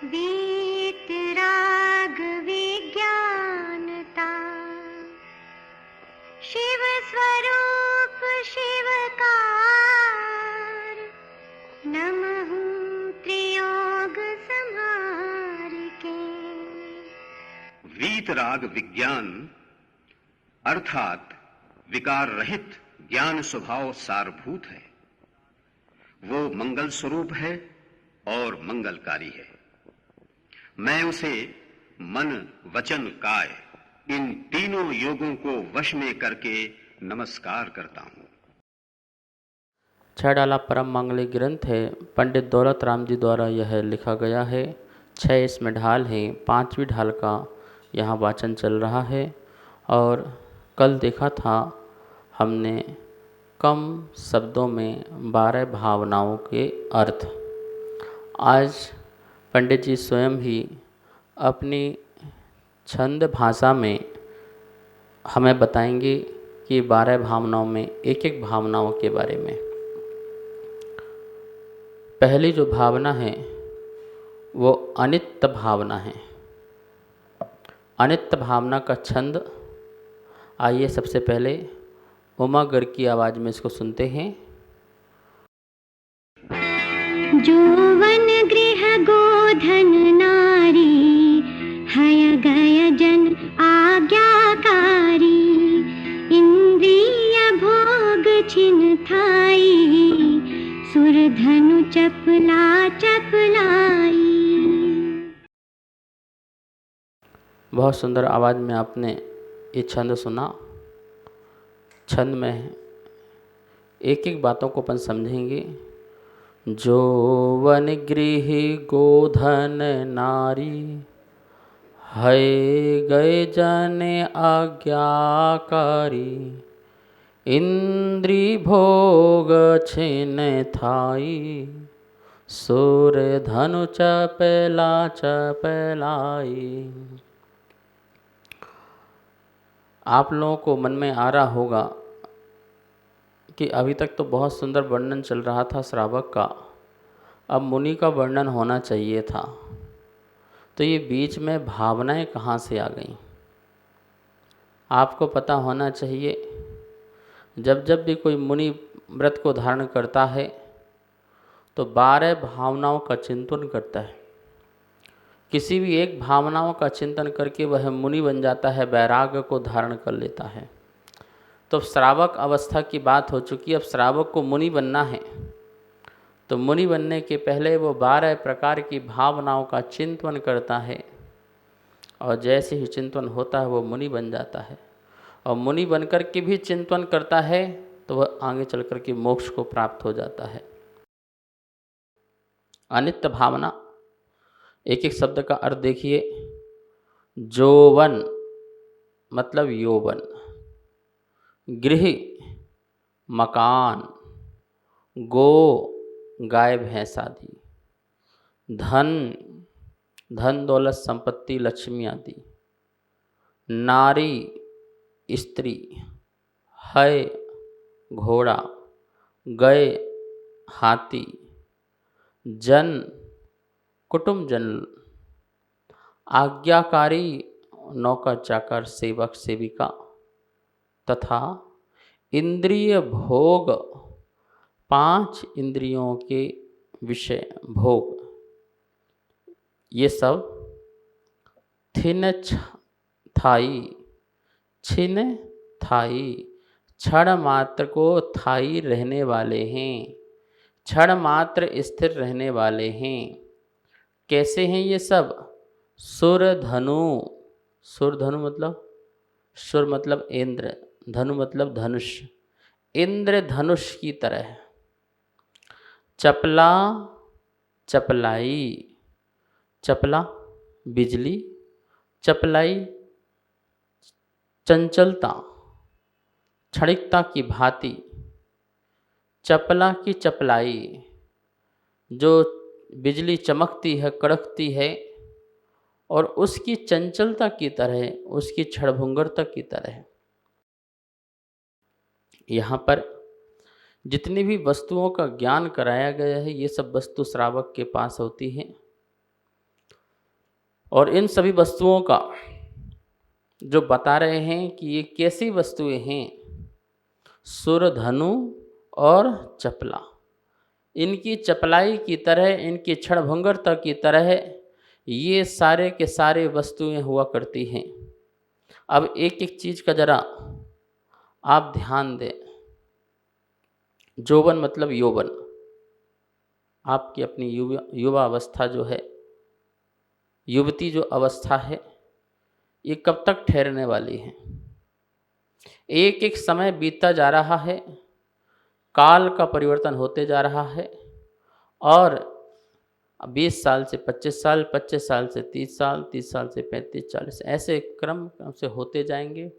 वीतराग विज्ञानता, शिव स्वरूप शिवकार, नमः त्रियोग संहार के। वीतराग विज्ञान अर्थात विकार रहित ज्ञान स्वभाव सारभूत है। वो मंगल स्वरूप है और मंगलकारी है। मैं उसे मन वचन काय इन तीनों योगों को वश में करके नमस्कार करता हूं। 6 डाला परम मांगलिक ग्रंथ है। पंडित दौलत राम जी द्वारा यह लिखा गया है। 6 इसमें ढाल हैं। 5वीं ढाल का यहाँ वाचन चल रहा है। और कल देखा था हमने कम शब्दों में 12 भावनाओं के अर्थ। आज पंडित जी स्वयं ही अपनी छंद भाषा में हमें बताएंगे कि 12 भावनाओं में एक एक भावनाओं के बारे में। पहली जो भावना है वो अनित्य भावना है। अनित्य भावना का छंद, आइए सबसे पहले उमा गर की आवाज़ में इसको सुनते हैं। जोवन गृह गोधन नारी, हय गय जन आज्ञाकारी, इंद्रिय भोग छिन थाई, सुर धनु चपला चपलाई। बहुत सुंदर आवाज़ में आपने ये छंद सुना। छंद में एक एक बातों को अपन समझेंगे। जोवन गृह गोधन नारी, है गए जन आज्ञाकारी, इंद्री भोग छिन थाई, सुर धनु चपला चपलाई। आप लोगों को मन में आ रहा होगा कि अभी तक तो बहुत सुंदर वर्णन चल रहा था श्रावक का, अब मुनि का वर्णन होना चाहिए था। तो ये बीच में भावनाएं कहाँ से आ गईं? आपको पता होना चाहिए, जब जब भी कोई मुनि व्रत को धारण करता है तो 12 भावनाओं का चिंतन करता है। किसी भी एक भावनाओं का चिंतन करके वह मुनि बन जाता है, वैराग्य को धारण कर लेता है। तो श्रावक अवस्था की बात हो चुकी। अब श्रावक को मुनि बनना है, तो मुनि बनने के पहले वो 12 प्रकार की भावनाओं का चिंतन करता है, और जैसे ही चिंतन होता है वो मुनि बन जाता है। और मुनि बनकर के भी चिंतन करता है तो वह आगे चल कर के मोक्ष को प्राप्त हो जाता है। अनित्य भावना, एक एक शब्द का अर्थ देखिए। जोवन मतलब यौवन, गृह मकान, गो गाय भैंस आदि, धन धन दौलत संपत्ति लक्ष्मी आदि, नारी स्त्री, है घोड़ा, गए हाथी, जन कुटुंब जन, आज्ञाकारी नौकर चाकर सेवक सेविका, तथा इंद्रिय भोग 5 इंद्रियों के विषय भोग। ये सब थिन थाई, छिन थाई, क्षण मात्र को थाई रहने वाले हैं, क्षण मात्र स्थिर रहने वाले हैं। कैसे हैं ये सब? सुर धनु, सुर धनु मतलब, सुर मतलब इंद्र, धनु मतलब धनुष, इंद्र धनुष की तरह। चपला चपलाई, चपला बिजली, चपलाई चंचलता क्षणिकता की भांति। चपला की चपलाई, जो बिजली चमकती है कड़कती है, और उसकी चंचलता की तरह, उसकी क्षणभंगुरता की तरह। यहाँ पर जितनी भी वस्तुओं का ज्ञान कराया गया है, ये सब वस्तु श्रावक के पास होती हैं। और इन सभी वस्तुओं का जो बता रहे हैं कि ये कैसी वस्तुएं हैं, सुर, धनु और चपला। इनकी चपलाई की तरह, इनकी क्षणभंगुरता की तरह ये सारे के सारे वस्तुएं हुआ करती हैं। अब एक एक चीज़ का जरा आप ध्यान दें। यौवन मतलब यौवन, आपकी अपनी युवा अवस्था जो है, युवती जो अवस्था है, ये कब तक ठहरने वाली है। एक एक समय बीतता जा रहा है, काल का परिवर्तन होते जा रहा है और 20 साल से 25 साल, 25 साल से 30 साल, 30 साल से 35, 40 ऐसे क्रम से होते जाएंगे,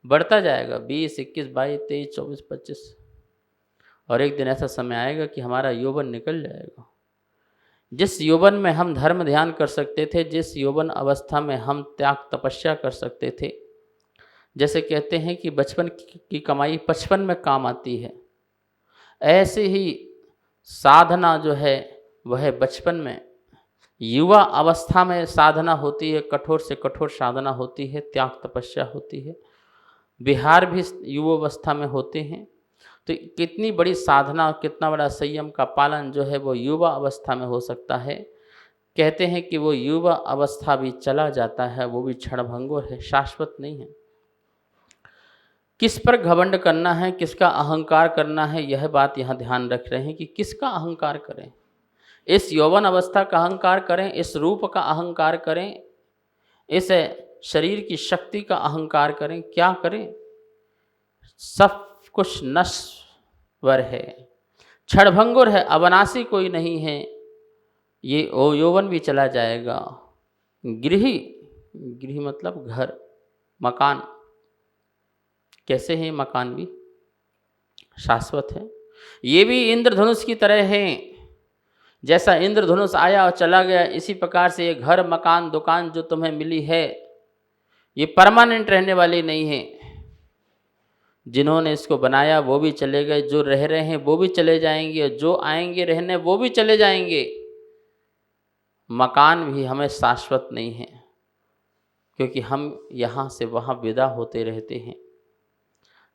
बढ़ता जाएगा 20, 21, 22, 23, 24, 25 और एक दिन ऐसा समय आएगा कि हमारा यौवन निकल जाएगा। जिस यौवन में हम धर्म ध्यान कर सकते थे, जिस यौवन अवस्था में हम त्याग तपस्या कर सकते थे, जैसे कहते हैं कि बचपन की कमाई 55 में काम आती है, ऐसे ही साधना जो है वह बचपन में, युवा अवस्था में साधना होती है, कठोर से कठोर साधना होती है, त्याग तपस्या होती है। विहार भी युवावस्था में होते हैं। तो कितनी बड़ी साधना, कितना बड़ा संयम का पालन जो है वो युवा अवस्था में हो सकता है। कहते हैं कि वो युवा अवस्था भी चला जाता है, वो भी क्षणभंगुर है, शाश्वत नहीं है। किस पर घमंड करना है, किसका अहंकार करना है, यह बात यहाँ ध्यान रख रहे हैं कि किसका अहंकार करें। इस यौवन अवस्था का अहंकार करें, इस रूप का अहंकार करें, इस शरीर की शक्ति का अहंकार करें, क्या करें। सब कुछ नश्वर है, क्षणभंगुर है, अविनाशी कोई नहीं है। ये यौवन भी चला जाएगा। गृह मतलब घर, मकान। कैसे हैं मकान भी शाश्वत है। ये भी इंद्रधनुष की तरह हैं। जैसा इंद्रधनुष आया और चला गया, इसी प्रकार से ये घर, मकान, दुकान जो तुम्हें मिली है, ये परमानेंट रहने वाली नहीं है। जिन्होंने इसको बनाया वो भी चले गए, जो रह रहे हैं वो भी चले जाएंगे, जो आएंगे रहने वो भी चले जाएंगे। मकान भी हमें शाश्वत नहीं है, क्योंकि हम यहाँ से वहाँ विदा होते रहते हैं।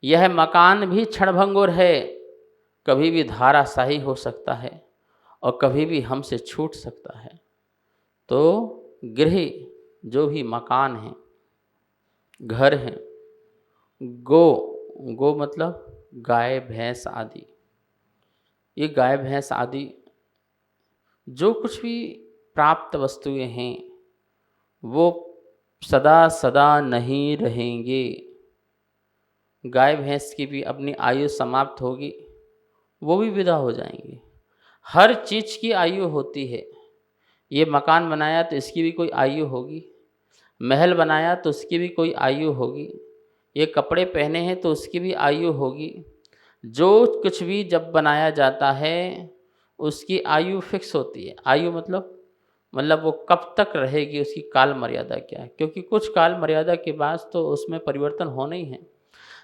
यह मकान भी क्षणभंगुर है, कभी भी धाराशाही हो सकता है और कभी भी हमसे छूट सकता है। तो गृह जो भी मकान है, घर है, गो मतलब गाय, भैंस आदि। ये गाय, भैंस आदि जो कुछ भी प्राप्त वस्तुएं हैं वो सदा सदा नहीं रहेंगे। गाय भैंस की भी अपनी आयु समाप्त होगी, वो भी विदा हो जाएंगे। हर चीज़ की आयु होती है। ये मकान बनाया तो इसकी भी कोई आयु होगी, महल बनाया तो उसकी भी कोई आयु होगी, ये कपड़े पहने हैं तो उसकी भी आयु होगी। जो कुछ भी जब बनाया जाता है उसकी आयु फिक्स होती है। आयु मतलब वो कब तक रहेगी, उसकी काल मर्यादा क्या है, क्योंकि कुछ काल मर्यादा के बाद तो उसमें परिवर्तन होना ही है।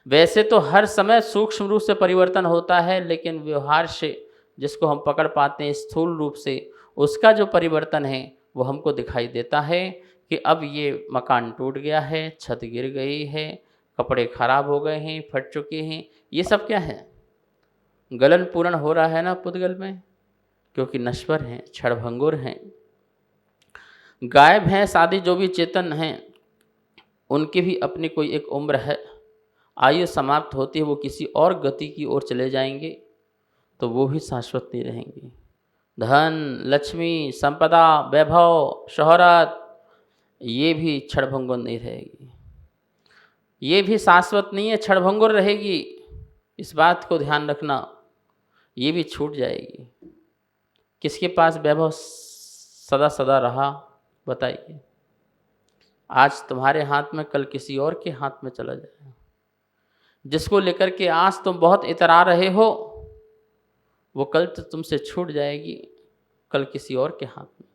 वैसे तो हर समय सूक्ष्म रूप से परिवर्तन होता है, लेकिन व्यवहार से जिसको हम पकड़ पाते हैं स्थूल रूप से, उसका जो परिवर्तन है वो हमको दिखाई देता है कि अब ये मकान टूट गया है, छत गिर गई है, कपड़े खराब हो गए हैं, फट चुके हैं। ये सब क्या है, गलन पूर्ण हो रहा है ना पुद्गल में, क्योंकि नश्वर हैं, क्षणभंगुर हैं। गाय भैंस आदि जो भी चेतन हैं उनकी भी अपनी कोई एक उम्र है, आयु समाप्त होती है, वो किसी और गति की ओर चले जाएंगे, तो वो भी शाश्वत नहीं रहेंगे। धन, लक्ष्मी, संपदा, वैभव, शोहरत, ये भी क्षणभंगुर नहीं रहेगी। ये भी शाश्वत नहीं है, क्षणभंगुर रहेगी। इस बात को ध्यान रखना, ये भी छूट जाएगी। किसके पास वैभव सदा सदा रहा बताइए। आज तुम्हारे हाथ में, कल किसी और के हाथ में चला जाएगा। जिसको लेकर के आज तुम बहुत इतरा रहे हो, वो कल तो तुमसे छूट जाएगी, कल किसी और के हाथ में।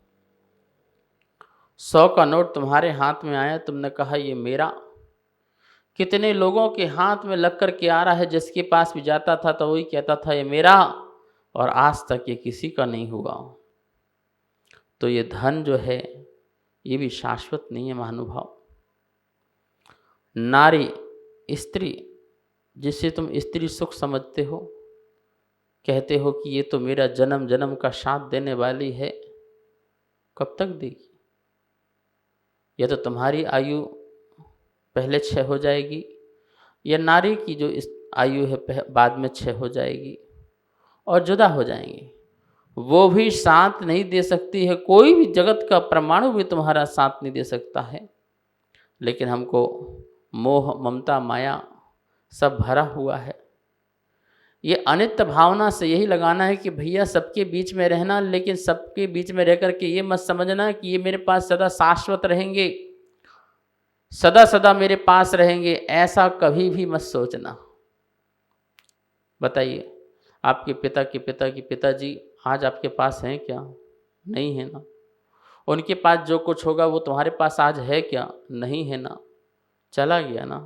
100 का नोट तुम्हारे हाथ में आया, तुमने कहा ये मेरा। कितने लोगों के हाथ में लग कर के आ रहा है, जिसके पास भी जाता था तो वही कहता था ये मेरा, और आज तक ये किसी का नहीं हुआ। तो ये धन जो है ये भी शाश्वत नहीं है महानुभाव। नारी, स्त्री, जिसे तुम स्त्री सुख समझते हो, कहते हो कि ये तो मेरा जन्म जन्म का साथ देने वाली है, कब तक देगी? या तो तुम्हारी आयु पहले क्षय हो जाएगी, या नारी की जो इस आयु है बाद में क्षय हो जाएगी और जुदा हो जाएंगी। वो भी साथ नहीं दे सकती है, कोई भी जगत का परमाणु भी तुम्हारा साथ नहीं दे सकता है। लेकिन हमको मोह, ममता, माया सब भरा हुआ है। ये अनित्य भावना से यही लगाना है कि भैया सबके बीच में रहना, लेकिन सबके बीच में रह कर के ये मत समझना कि ये मेरे पास सदा शाश्वत रहेंगे, सदा सदा मेरे पास रहेंगे, ऐसा कभी भी मत सोचना। बताइए, आपके पिता के पिता की पिताजी आज आपके पास हैं क्या? नहीं है ना। उनके पास जो कुछ होगा वो तुम्हारे पास आज है क्या? नहीं है ना, चला गया ना।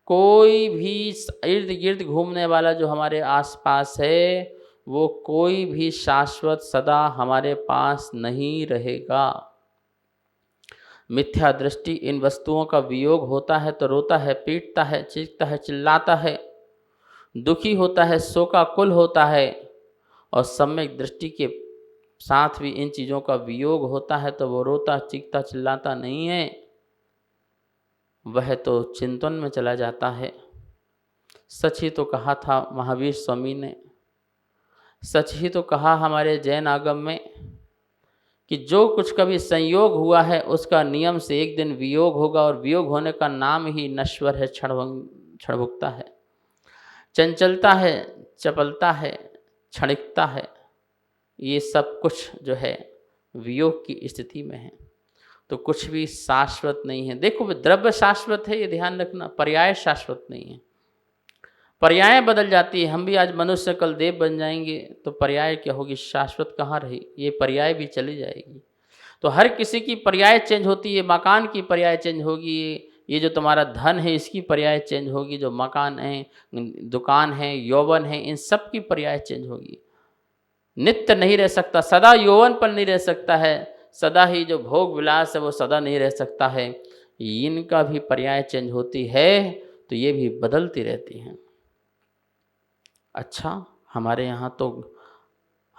कोई भी इर्द गिर्द घूमने वाला जो हमारे आसपास है, वो कोई भी शाश्वत सदा हमारे पास नहीं रहेगा। मिथ्या दृष्टि, इन वस्तुओं का वियोग होता है तो रोता है, पीटता है, चीखता है, चिल्लाता है, दुखी होता है, शोकाकुल होता है। और सम्यक दृष्टि के साथ भी इन चीज़ों का वियोग होता है तो वो रोता, चीखता, चिल्लाता नहीं है, वह तो चिंतन में चला जाता है। सच ही तो कहा था महावीर स्वामी ने, सच ही तो कहा हमारे जैन आगम में कि जो कुछ कभी संयोग हुआ है उसका नियम से एक दिन वियोग होगा, और वियोग होने का नाम ही नश्वर है, क्षणभुक्ता है, चंचलता है, चपलता है, क्षणिकता है। ये सब कुछ जो है वियोग की स्थिति में है, तो कुछ भी शाश्वत नहीं है। देखो, द्रव्य शाश्वत है, ये ध्यान रखना, पर्याय शाश्वत नहीं है। पर्याय बदल जाती है। हम भी आज मनुष्य कल देव बन जाएंगे, तो पर्याय क्या होगी? शाश्वत कहाँ रही? ये पर्याय भी चली जाएगी। तो हर किसी की पर्याय चेंज होती है। मकान की पर्याय चेंज होगी, ये जो तुम्हारा धन है इसकी पर्याय चेंज होगी, जो मकान है, दुकान है, यौवन है, इन सब की पर्याय चेंज होगी। नित्य नहीं रह सकता, सदा यौवन पर नहीं रह सकता है, सदा ही जो भोग विलास है वो सदा नहीं रह सकता है। इनका भी पर्याय चेंज होती है, तो ये भी बदलती रहती हैं। अच्छा, हमारे यहाँ तो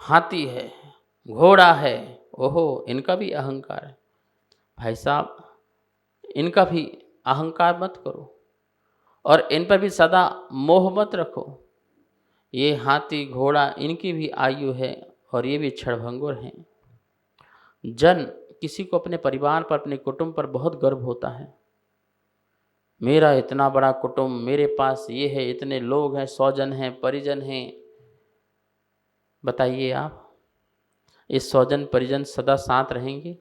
हाथी है, घोड़ा है, ओहो, इनका भी अहंकार है। भाई साहब, इनका भी अहंकार मत करो और इन पर भी सदा मोह मत रखो। ये हाथी घोड़ा, इनकी भी आयु है और ये भी क्षणभंगुर हैं। किसी को अपने परिवार पर, अपने कुटुंब पर बहुत गर्व होता है। मेरा इतना बड़ा कुटुंब, मेरे पास ये है, इतने लोग हैं, 100 जन हैं, परिजन हैं। बताइए आप, ये 100 जन परिजन सदा साथ रहेंगे?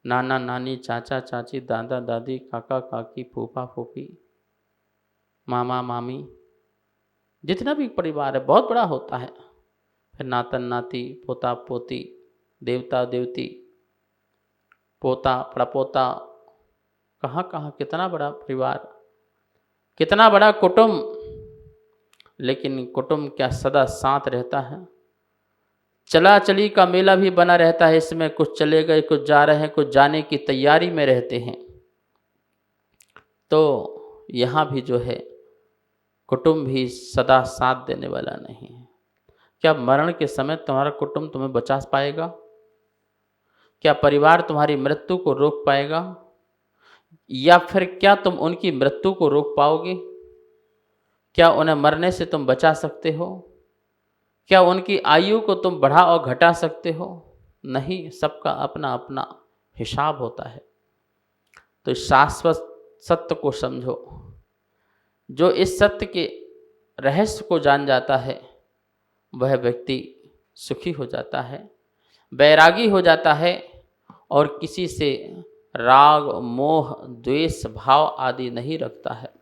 नाना नानी, चाचा चाची, दादा दादी, काका काकी, फूफा फूफी, मामा मामी, जितना भी परिवार है बहुत बड़ा होता है। फिर नातन नाती, पोता पोती, देवता देवती, पोता प्रपोता, कहाँ कहाँ कितना बड़ा परिवार, कितना बड़ा कुटुंब। लेकिन कुटुंब क्या सदा साथ रहता है? चला चली का मेला भी बना रहता है। इसमें कुछ चले गए, कुछ जा रहे हैं, कुछ जाने की तैयारी में रहते हैं। तो यहाँ भी जो है कुटुंब भी सदा साथ देने वाला नहीं है। क्या मरण के समय तुम्हारा कुटुंब तुम्हें बचा पाएगा? क्या परिवार तुम्हारी मृत्यु को रोक पाएगा? या फिर क्या तुम उनकी मृत्यु को रोक पाओगे? क्या उन्हें मरने से तुम बचा सकते हो? क्या उनकी आयु को तुम बढ़ा और घटा सकते हो? नहीं, सबका अपना अपना हिसाब होता है। तो शाश्वत सत्य को समझो। जो इस सत्य के रहस्य को जान जाता है वह व्यक्ति सुखी हो जाता है, बैरागी हो जाता है और किसी से राग, मोह, द्वेष भाव आदि नहीं रखता है।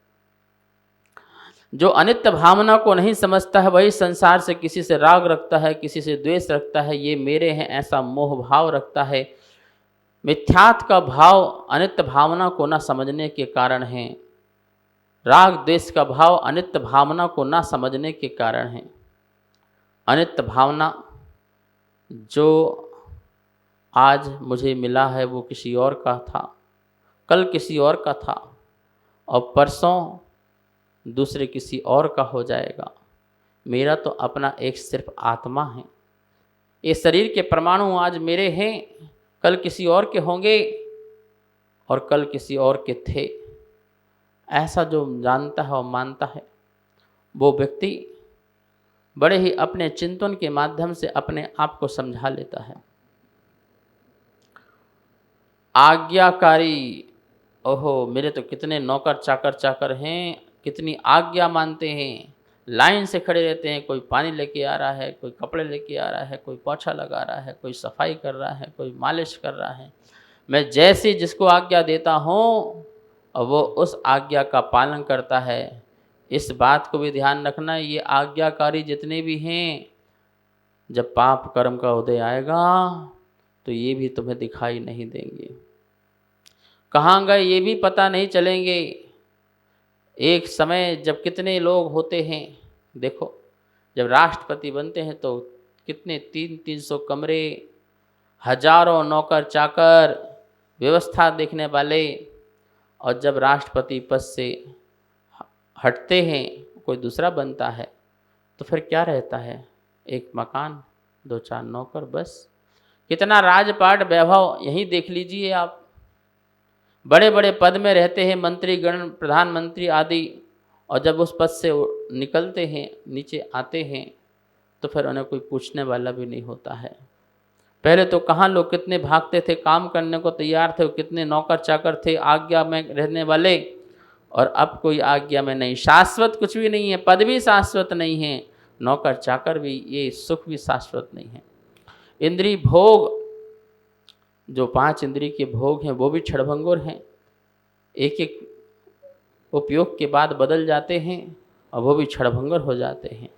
जो अनित्य भावना को नहीं समझता है वही संसार से किसी से राग रखता है, किसी से द्वेष रखता है, ये मेरे हैं ऐसा मोह भाव रखता है। मिथ्यात्व का भाव अनित्य भावना को न समझने के कारण है। राग द्वेष का भाव अनित्य भावना को न समझने के कारण है। अनित्य भावना जो आज मुझे मिला है वो किसी और का था, कल किसी और का था और परसों दूसरे किसी और का हो जाएगा। मेरा तो अपना एक सिर्फ आत्मा है। ये शरीर के परमाणु आज मेरे हैं, कल किसी और के होंगे और कल किसी और के थे। ऐसा जो जानता है और मानता है वो व्यक्ति बड़े ही अपने चिंतन के माध्यम से अपने आप को समझा लेता है। आज्ञाकारी, ओहो मेरे तो कितने नौकर चाकर हैं, कितनी आज्ञा मानते हैं, लाइन से खड़े रहते हैं। कोई पानी लेके आ रहा है, कोई कपड़े लेके आ रहा है, कोई पोछा लगा रहा है, कोई सफाई कर रहा है, कोई मालिश कर रहा है। मैं जैसे जिसको आज्ञा देता हूँ और वो उस आज्ञा का पालन करता है। इस बात को भी ध्यान रखना, ये आज्ञाकारी जितने भी हैं, जब पाप कर्म का उदय आएगा तो ये भी तुम्हें दिखाई नहीं देंगे। कहाँ गए ये भी पता नहीं चलेंगे। एक समय जब कितने लोग होते हैं, देखो जब राष्ट्रपति बनते हैं तो कितने 300 कमरे, हजारों नौकर चाकर, व्यवस्था देखने वाले, और जब राष्ट्रपति पद से हटते हैं कोई दूसरा बनता है तो फिर क्या रहता है? एक मकान, 2-4 नौकर, बस। कितना राजपाट वैभव यहीं देख लीजिए आप। बड़े बड़े पद में रहते हैं मंत्रीगण, प्रधानमंत्री आदि, और जब उस पद से निकलते हैं, नीचे आते हैं, तो फिर उन्हें कोई पूछने वाला भी नहीं होता है। पहले तो कहाँ लोग कितने भागते थे, काम करने को तैयार थे, कितने नौकर चाकर थे आज्ञा में रहने वाले, और अब कोई आज्ञा में नहीं। शाश्वत कुछ भी नहीं है, पद भी शाश्वत नहीं है, नौकर चाकर भी, ये सुख भी शाश्वत नहीं है। इंद्रिय भोग, जो 5 इंद्रिय के भोग हैं वो भी क्षणभंगुर हैं, एक एक उपयोग के बाद बदल जाते हैं और वो भी क्षणभंगुर हो जाते हैं।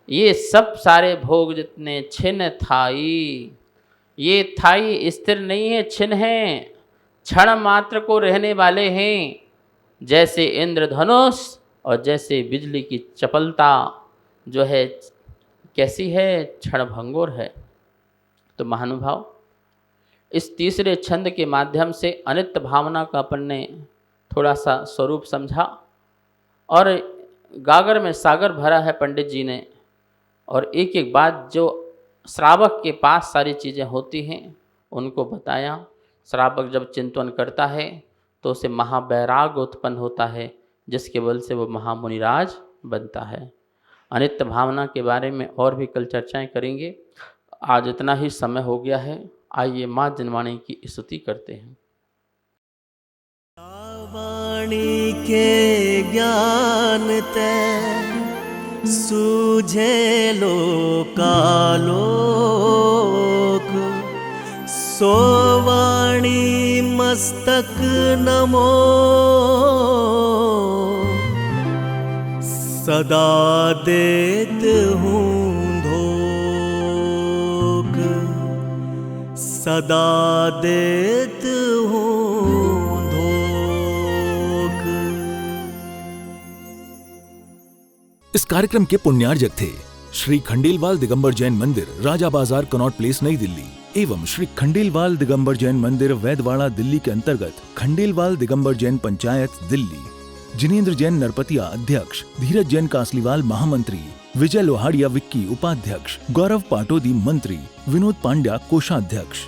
ये सब सारे भोग जितने छिन्न थाई, ये थाई स्थिर नहीं है, छिन्न हैं, क्षण मात्र को रहने वाले हैं। जैसे इंद्रधनुष और जैसे बिजली की चपलता जो है कैसी है, क्षणभंगुर है। तो महानुभाव, इस तीसरे छंद के माध्यम से अनित्य भावना का अपन ने थोड़ा सा स्वरूप समझा, और गागर में सागर भरा है पंडित जी ने, और एक एक बात जो श्रावक के पास सारी चीज़ें होती हैं उनको बताया। श्रावक जब चिंतन करता है तो उसे महावैराग उत्पन्न होता है, जिसके बल से वो महामुनिराज बनता है। अनित्य भावना के बारे में और भी कल चर्चाएं करेंगे। आज इतना ही समय हो गया है। आइए माँ जनवाणी की स्तुति करते हैं। वाणी के ज्ञान ते सूझे लोकालोक, सो वाणी मस्तक नमो, सदा देत हूँ धोख, सदा देत हूँ धोख। इस कार्यक्रम के पुण्यार्जक थे श्री खंडेलवाल दिगंबर जैन मंदिर, राजा बाजार, कनॉट प्लेस, नई दिल्ली, एवं श्री खंडेलवाल दिगंबर जैन मंदिर, वैदवाड़ा, दिल्ली के अंतर्गत खंडेलवाल दिगंबर जैन पंचायत, दिल्ली। जिनेंद्र जैन नरपतिया अध्यक्ष, धीरज जैन कासलीवाल महामंत्री, विजय लोहाड़िया विक्की उपाध्यक्ष, गौरव पाटोदी मंत्री, विनोद पांड्या कोषाध्यक्ष।